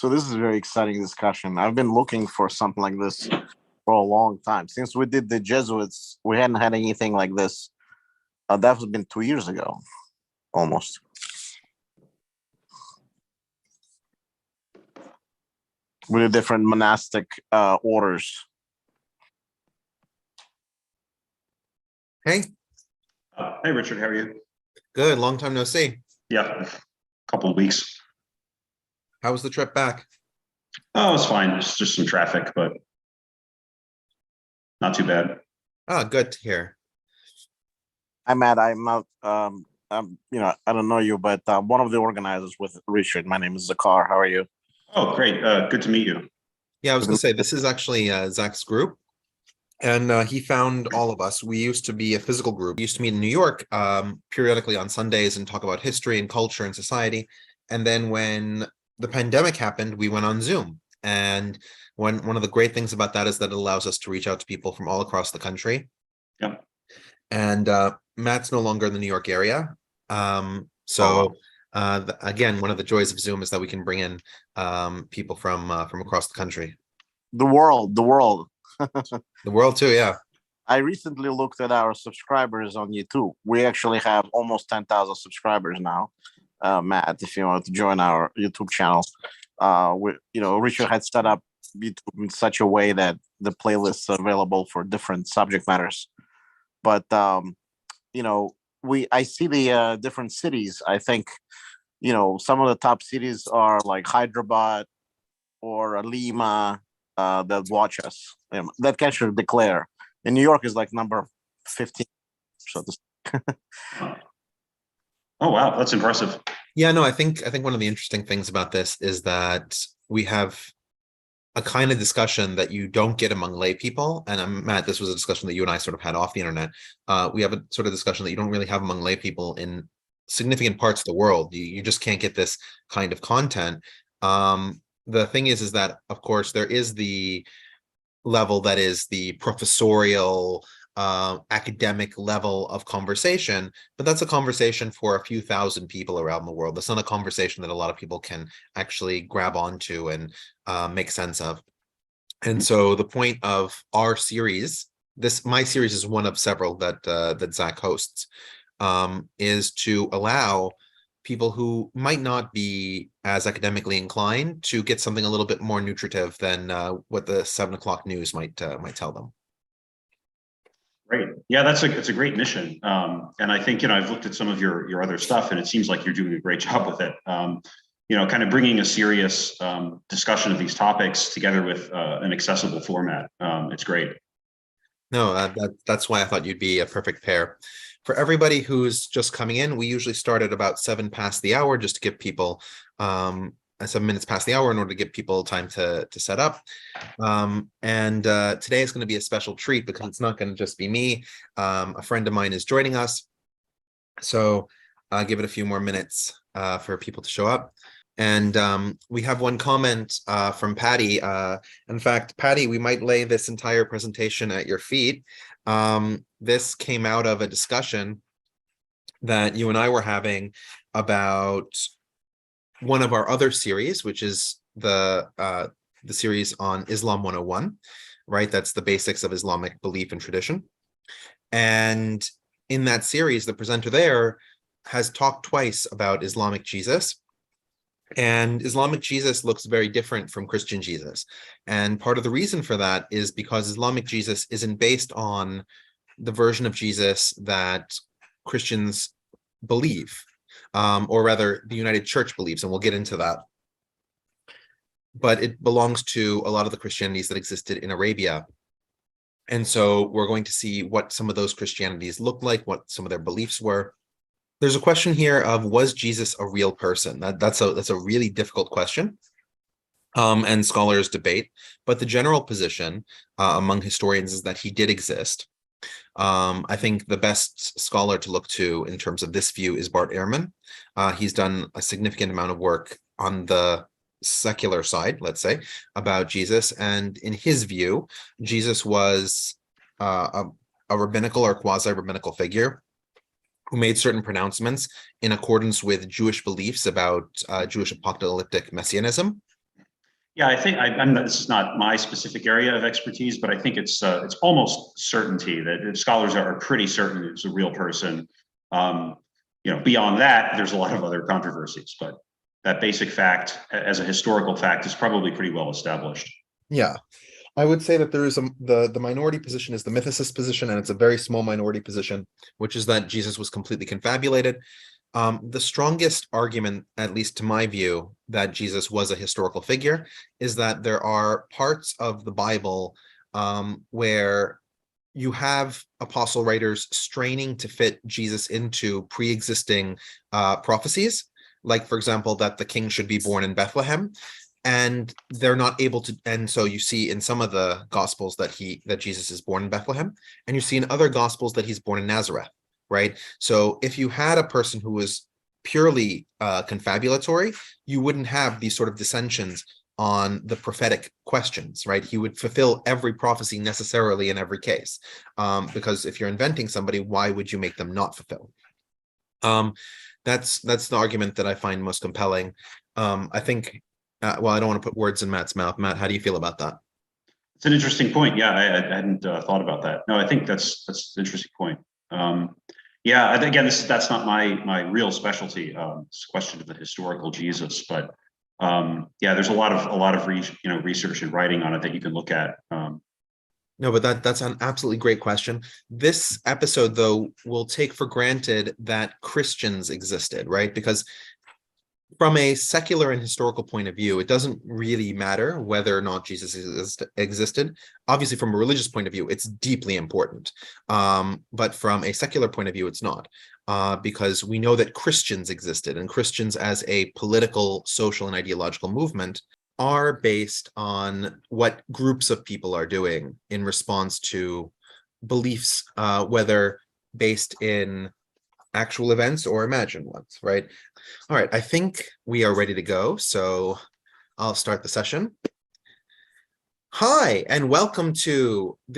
So this is a very exciting discussion. I've been looking for something like this for a long time. Since we did the Jesuits, we hadn't had anything like this. That has been 2 years ago, almost. With the different monastic orders. Hey, Hey, Richard, how are you? good. Long time no see. Yeah, a couple of weeks. How was the trip back? Oh, it's fine. It's just some traffic, but not too bad. Oh, good to hear. I'm Matt. I'm out. I don't know you, but one of the organizers with Richard. My name is Zakar. How are you? Oh, great. Good to meet you. Yeah, I was going to say, this is actually Zach's group, and he found all of us. We used to be a physical group. We used to meet in New York periodically on Sundays and talk about history and culture and society. And then when the pandemic happened, we went on Zoom. And one of the great things about that is that it allows us to reach out to people from all across the country. Yeah. And Matt's no longer in the New York area. Again, one of the joys of Zoom is that we can bring in people from across the country. The world. The world too, yeah. I recently looked at our subscribers on YouTube. We actually have almost 10,000 subscribers now. Matt, if you want to join our YouTube channel, Richard had set up YouTube in such a way that the playlists are available for different subject matters. But I see the different cities. I think some of the top cities are like Hyderabad or Lima that watch us. That can actually declare. In New York is like number 15. So Oh, wow. That's impressive. Yeah, no, I think one of the interesting things about this is that we have a kind of discussion that you don't get among lay people. And Matt, this was a discussion that you and I sort of had off the internet. We have a sort of discussion that you don't really have among lay people in significant parts of the world. You just can't get this kind of content. The thing is that, of course, there is the level that is the professorial academic level of conversation, but that's a conversation for a few thousand people around the world. That's not a conversation that a lot of people can actually grab onto and make sense of. And so the point of our series, my series is one of several that Zach hosts, is to allow people who might not be as academically inclined to get something a little bit more nutritive than what the 7 o'clock news might tell them. Great. Yeah, it's a great mission. And I think, I've looked at some of your other stuff and it seems like you're doing a great job with it. Kind of bringing a serious discussion of these topics together with an accessible format. It's great. No, that's why I thought you'd be a perfect pair. For everybody who's just coming in, we usually start at about 7 past the hour, just to give people 7 minutes past the hour in order to give people time to set up. Today is going to be a special treat because it's not going to just be me. A friend of mine is joining us. So I'll give it a few more minutes for people to show up. And we have one comment from Patty. In fact, Patty, we might lay this entire presentation at your feet. This came out of a discussion that you and I were having about one of our other series, which is the series on Islam 101, right? That's the basics of Islamic belief and tradition. And in that series, the presenter there has talked twice about Islamic Jesus. And Islamic Jesus looks very different from Christian Jesus. And part of the reason for that is because Islamic Jesus isn't based on the version of Jesus that Christians believe, or rather the United Church believes, and we'll get into that. But it belongs to a lot of the Christianities that existed in Arabia. And so we're going to see what some of those Christianities look like, what some of their beliefs were. There's a question here of, was Jesus a real person? That's a really difficult question. And scholars debate, but the general position among historians is that he did exist. I think the best scholar to look to in terms of this view is Bart Ehrman. He's done a significant amount of work on the secular side, let's say, about Jesus. And in his view, Jesus was a rabbinical or quasi-rabbinical figure who made certain pronouncements in accordance with Jewish beliefs about Jewish apocalyptic messianism. Yeah, I think this is not my specific area of expertise, but I think it's almost certainty that scholars are pretty certain it's a real person. Beyond that, there's a lot of other controversies, but that basic fact, as a historical fact, is probably pretty well established. Yeah. I would say that there is the minority position is the mythicist position, and it's a very small minority position, which is that Jesus was completely confabulated. The strongest argument, at least to my view, that Jesus was a historical figure is that there are parts of the Bible where you have apostle writers straining to fit Jesus into pre-existing prophecies, like, for example, that the king should be born in Bethlehem. And they're not able to, and so you see in some of the gospels that Jesus is born in Bethlehem, and you see in other gospels that he's born in Nazareth, right? So if you had a person who was purely confabulatory, you wouldn't have these sort of dissensions on the prophetic questions, right? He would fulfill every prophecy necessarily in every case, because if you're inventing somebody, why would you make them not fulfill? That's the argument that I find most compelling. I think. Well, I don't want to put words in Matt's mouth. Matt, how do you feel about that? It's an interesting point. Yeah, I hadn't thought about that. No, I think that's an interesting point. Yeah, again, that's not my real specialty. It's a question of the historical Jesus, but yeah, there's a lot of research and writing on it that you can look at. No, but that's an absolutely great question. This episode, though, will take for granted that Christians existed, right? Because from a secular and historical point of view, it doesn't really matter whether or not Jesus existed. Obviously, from a religious point of view, it's deeply important. But from a secular point of view, it's not, because we know that Christians existed, and Christians as a political, social, and ideological movement are based on what groups of people are doing in response to beliefs, whether based in actual events or imagined ones, right? All right, I think we are ready to go, so I'll start the session. Hi, and welcome to this